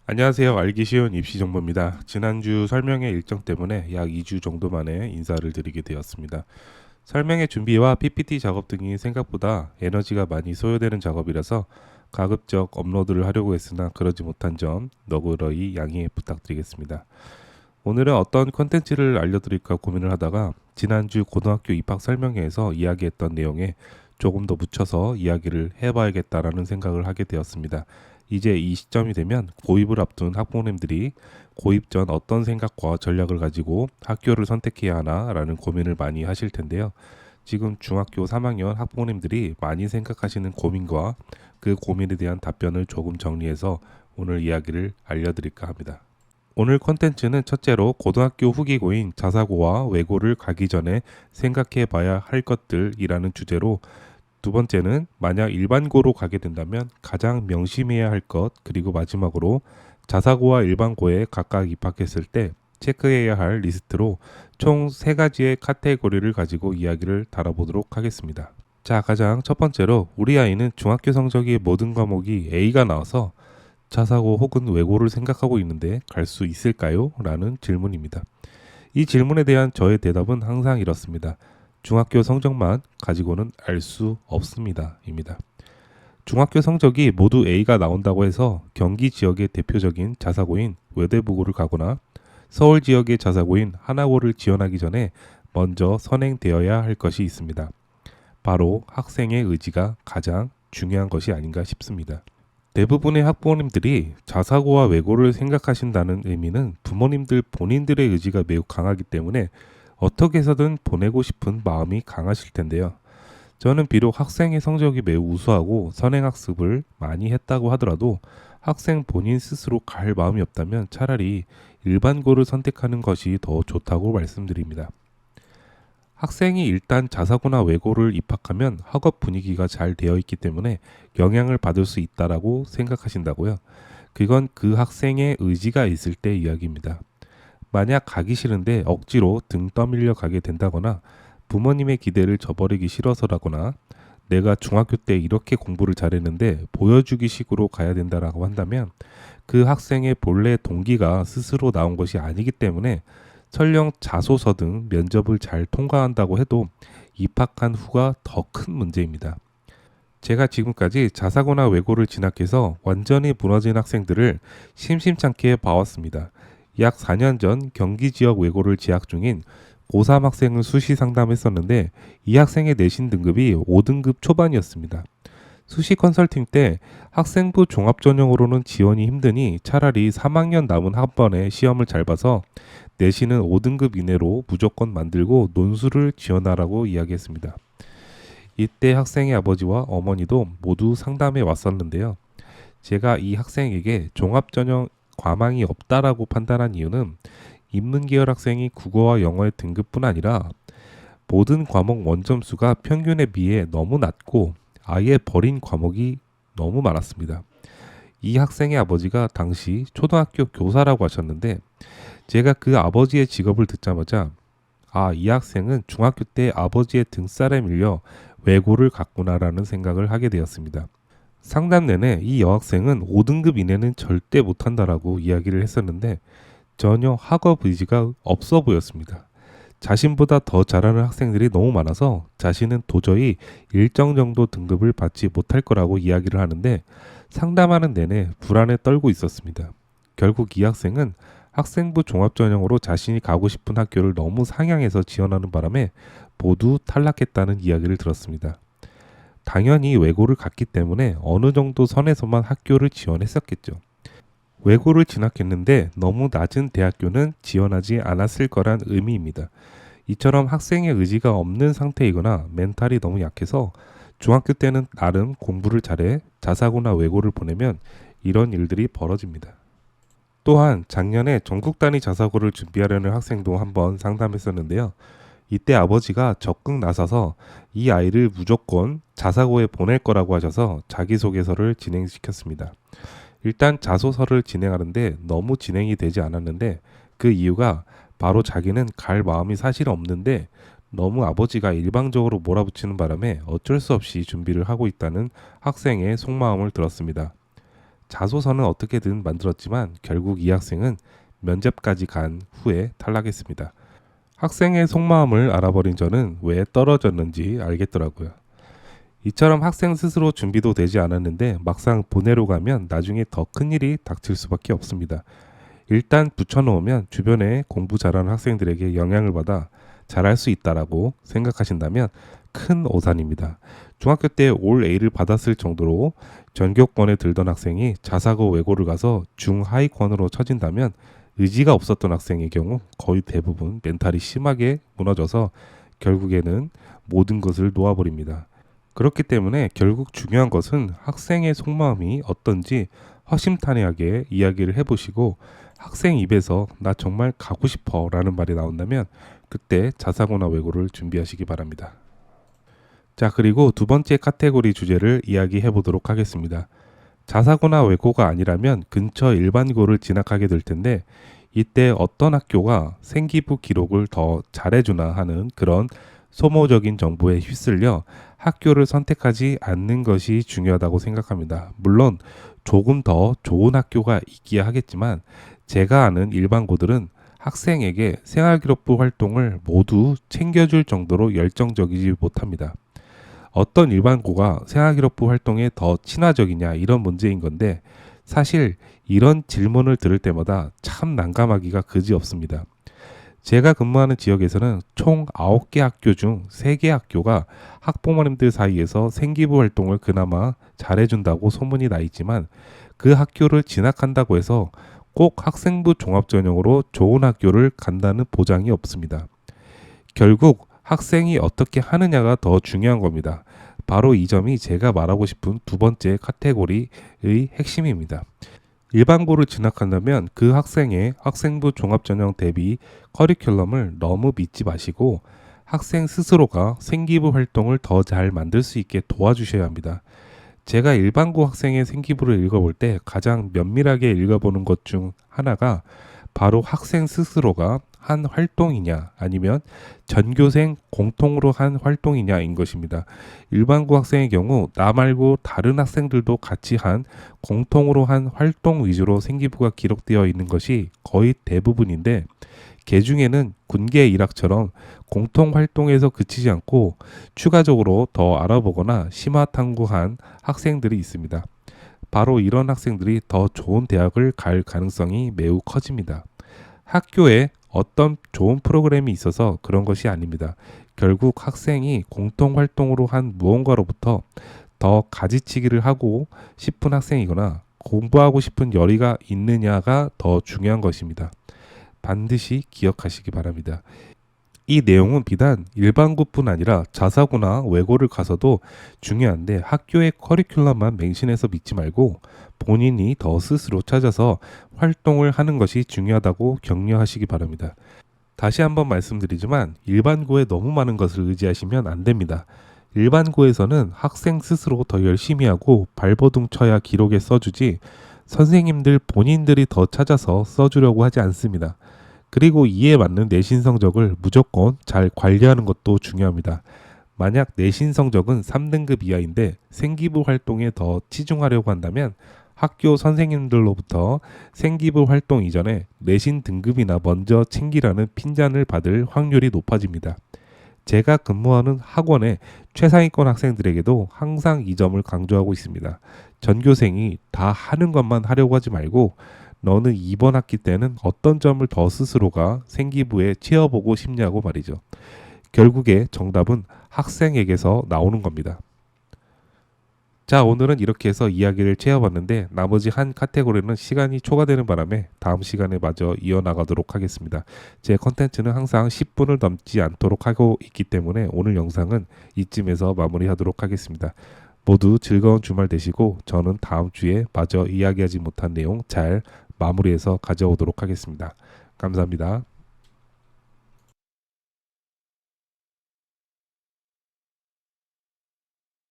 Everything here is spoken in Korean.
안녕하세요. 알기 쉬운 입시 정보입니다. 지난주 설명회 일정 때문에 약 2주 정도 만에 인사를 드리게 되었습니다. 설명회 준비와 PPT 작업 등이 생각보다 에너지가 많이 소요되는 작업이라서 가급적 업로드를 하려고 했으나 그러지 못한 점 너그러이 양해 부탁드리겠습니다. 오늘은 어떤 컨텐츠를 알려드릴까 고민을 하다가 지난주 고등학교 입학 설명회에서 이야기했던 내용에 조금 더 묻혀서 이야기를 해봐야겠다라는 생각을 하게 되었습니다. 이제 이 시점이 되면 고입을 앞둔 학부모님들이 고입 전 어떤 생각과 전략을 가지고 학교를 선택해야 하나라는 고민을 많이 하실 텐데요. 지금 중학교 3학년 학부모님들이 많이 생각하시는 고민과 그 고민에 대한 답변을 조금 정리해서 오늘 이야기를 알려드릴까 합니다. 오늘 콘텐츠는 첫째로 고등학교 후기고인 자사고와 외고를 가기 전에 생각해 봐야 할 것들이라는 주제로, 두 번째는 만약 일반고로 가게 된다면 가장 명심해야 할 것, 그리고 마지막으로 자사고와 일반고에 각각 입학했을 때 체크해야 할 리스트로 총 3가지의 카테고리를 가지고 이야기를 다뤄보도록 하겠습니다. 자, 가장 첫 번째로 우리 아이는 중학교 성적이 모든 과목이 A가 나와서 자사고 혹은 외고를 생각하고 있는데 갈 수 있을까요? 라는 질문입니다. 이 질문에 대한 저의 대답은 항상 이렇습니다. 중학교 성적만 가지고는 알 수 없습니다. 입니다. 중학교 성적이 모두 A가 나온다고 해서 경기 지역의 대표적인 자사고인 외대부고를 가거나 서울 지역의 자사고인 하나고를 지원하기 전에 먼저 선행되어야 할 것이 있습니다. 바로 학생의 의지가 가장 중요한 것이 아닌가 싶습니다. 대부분의 학부모님들이 자사고와 외고를 생각하신다는 의미는 부모님들 본인들의 의지가 매우 강하기 때문에 어떻게 해서든 보내고 싶은 마음이 강하실 텐데요. 저는 비록 학생의 성적이 매우 우수하고 선행학습을 많이 했다고 하더라도 학생 본인 스스로 갈 마음이 없다면 차라리 일반고를 선택하는 것이 더 좋다고 말씀드립니다. 학생이 일단 자사고나 외고를 입학하면 학업 분위기가 잘 되어 있기 때문에 영향을 받을 수 있다라고 생각하신다고요. 그건 그 학생의 의지가 있을 때 이야기입니다. 만약 가기 싫은데 억지로 등 떠밀려 가게 된다거나 부모님의 기대를 저버리기 싫어서라거나 내가 중학교 때 이렇게 공부를 잘했는데 보여주기 식으로 가야 된다라고 한다면 그 학생의 본래 동기가 스스로 나온 것이 아니기 때문에 설령 자소서 등 면접을 잘 통과한다고 해도 입학한 후가 더 큰 문제입니다. 제가 지금까지 자사고나 외고를 진학해서 완전히 무너진 학생들을 심심찮게 봐왔습니다. 약 4년 전 경기 지역 외고를 재학 중인 고3 학생을 수시 상담했었는데 이 학생의 내신 등급이 5등급 초반이었습니다. 수시 컨설팅 때 학생부 종합 전형으로는 지원이 힘드니 차라리 3학년 남은 학번에 시험을 잘 봐서 내신은 5등급 이내로 무조건 만들고 논술을 지원하라고 이야기했습니다. 이때 학생의 아버지와 어머니도 모두 상담해 왔었는데요. 제가 이 학생에게 종합 전형 과망이 없다라고 판단한 이유는 인문계열 학생이 국어와 영어의 등급뿐 아니라 모든 과목 원점수가 평균에 비해 너무 낮고 아예 버린 과목이 너무 많았습니다. 이 학생의 아버지가 당시 초등학교 교사라고 하셨는데 제가 그 아버지의 직업을 듣자마자 이 학생은 중학교 때 아버지의 등살에 밀려 외고를 갔구나라는 생각을 하게 되었습니다. 상담 내내 이 여학생은 5등급 이내는 절대 못한다라고 이야기를 했었는데 전혀 학업 의지가 없어 보였습니다. 자신보다 더 잘하는 학생들이 너무 많아서 자신은 도저히 일정 정도 등급을 받지 못할 거라고 이야기를 하는데 상담하는 내내 불안에 떨고 있었습니다. 결국 이 학생은 학생부 종합전형으로 자신이 가고 싶은 학교를 너무 상향해서 지원하는 바람에 모두 탈락했다는 이야기를 들었습니다. 당연히 외고를 갔기 때문에 어느 정도 선에서만 학교를 지원했었겠죠. 외고를 진학했는데 너무 낮은 대학교는 지원하지 않았을 거란 의미입니다. 이처럼 학생의 의지가 없는 상태이거나 멘탈이 너무 약해서 중학교 때는 나름 공부를 잘해 자사고나 외고를 보내면 이런 일들이 벌어집니다. 또한 작년에 전국 단위 자사고를 준비하려는 학생도 한번 상담했었는데요. 이때 아버지가 적극 나서서 이 아이를 무조건 자사고에 보낼 거라고 하셔서 자기소개서를 진행시켰습니다. 일단 자소서를 진행하는데 너무 진행이 되지 않았는데 그 이유가 바로 자기는 갈 마음이 사실 없는데 너무 아버지가 일방적으로 몰아붙이는 바람에 어쩔 수 없이 준비를 하고 있다는 학생의 속마음을 들었습니다. 자소서는 어떻게든 만들었지만 결국 이 학생은 면접까지 간 후에 탈락했습니다. 학생의 속마음을 알아버린 저는 왜 떨어졌는지 알겠더라고요. 이처럼 학생 스스로 준비도 되지 않았는데 막상 보내러 가면 나중에 더 큰일이 닥칠 수밖에 없습니다. 일단 붙여놓으면 주변에 공부 잘하는 학생들에게 영향을 받아 잘할 수 있다라고 생각하신다면 큰 오산입니다. 중학교 때 올 A를 받았을 정도로 전교권에 들던 학생이 자사고 외고를 가서 중하위권으로 처진다면 의지가 없었던 학생의 경우 거의 대부분 멘탈이 심하게 무너져서 결국에는 모든 것을 놓아버립니다. 그렇기 때문에 결국 중요한 것은 학생의 속마음이 어떤지 허심탄회하게 이야기를 해보시고 학생 입에서 나 정말 가고 싶어 라는 말이 나온다면 그때 자사고나 외고를 준비하시기 바랍니다. 자, 그리고 두 번째 카테고리 주제를 이야기해 보도록 하겠습니다. 자사고나 외고가 아니라면 근처 일반고를 진학하게 될 텐데 이때 어떤 학교가 생기부 기록을 더 잘해주나 하는 그런 소모적인 정보에 휩쓸려 학교를 선택하지 않는 것이 중요하다고 생각합니다. 물론 조금 더 좋은 학교가 있기야 하겠지만 제가 아는 일반고들은 학생에게 생활기록부 활동을 모두 챙겨줄 정도로 열정적이지 못합니다. 어떤 일반고가 생활기록부 활동에 더 친화적이냐 이런 문제인 건데 사실 이런 질문을 들을 때마다 참 난감하기가 그지없습니다. 제가 근무하는 지역에서는 총 9개 학교 중 3개 학교가 학부모님들 사이에서 생기부 활동을 그나마 잘해준다고 소문이 나 있지만 그 학교를 진학한다고 해서 꼭 학생부 종합전형으로 좋은 학교를 간다는 보장이 없습니다. 결국 학생이 어떻게 하느냐가 더 중요한 겁니다. 바로 이 점이 제가 말하고 싶은 두 번째 카테고리의 핵심입니다. 일반고를 진학한다면 그 학생의 학생부 종합전형 대비 커리큘럼을 너무 믿지 마시고 학생 스스로가 생기부 활동을 더 잘 만들 수 있게 도와주셔야 합니다. 제가 일반고 학생의 생기부를 읽어볼 때 가장 면밀하게 읽어보는 것 중 하나가 바로 학생 스스로가 한 활동이냐 아니면 전교생 공통으로 한 활동이냐인 것입니다. 일반고 학생의 경우 나 말고 다른 학생들도 같이 한 공통으로 한 활동 위주로 생기부가 기록되어 있는 것이 거의 대부분인데 개 중에는 군계 일학처럼 공통 활동에서 그치지 않고 추가적으로 더 알아보거나 심화 탐구한 학생들이 있습니다. 바로 이런 학생들이 더 좋은 대학을 갈 가능성이 매우 커집니다. 학교에 어떤 좋은 프로그램이 있어서 그런 것이 아닙니다. 결국 학생이 공통활동으로 한 무언가로부터 더 가지치기를 하고 싶은 학생이거나 공부하고 싶은 열의가 있느냐가 더 중요한 것입니다. 반드시 기억하시기 바랍니다. 이 내용은 비단 일반고뿐 아니라 자사고나 외고를 가서도 중요한데 학교의 커리큘럼만 맹신해서 믿지 말고 본인이 더 스스로 찾아서 활동을 하는 것이 중요하다고 격려하시기 바랍니다. 다시 한번 말씀드리지만 일반고에 너무 많은 것을 의지하시면 안 됩니다. 일반고에서는 학생 스스로 더 열심히 하고 발버둥 쳐야 기록에 써주지 선생님들 본인들이 더 찾아서 써주려고 하지 않습니다. 그리고 이에 맞는 내신 성적을 무조건 잘 관리하는 것도 중요합니다. 만약 내신 성적은 3등급 이하인데 생기부 활동에 더 치중하려고 한다면 학교 선생님들로부터 생기부 활동 이전에 내신 등급이나 먼저 챙기라는 핀잔을 받을 확률이 높아집니다. 제가 근무하는 학원의 최상위권 학생들에게도 항상 이 점을 강조하고 있습니다. 전교생이 다 하는 것만 하려고 하지 말고 너는 이번 학기 때는 어떤 점을 더 스스로가 생기부에 채워보고 싶냐고 말이죠. 결국에 정답은 학생에게서 나오는 겁니다. 자, 오늘은 이렇게 해서 이야기를 채워봤는데 나머지 한 카테고리는 시간이 초과되는 바람에 다음 시간에 마저 이어나가도록 하겠습니다. 제 컨텐츠는 항상 10분을 넘지 않도록 하고 있기 때문에 오늘 영상은 이쯤에서 마무리하도록 하겠습니다. 모두 즐거운 주말 되시고 저는 다음 주에 마저 이야기하지 못한 내용 잘 마무리해서 가져오도록 하겠습니다. 감사합니다.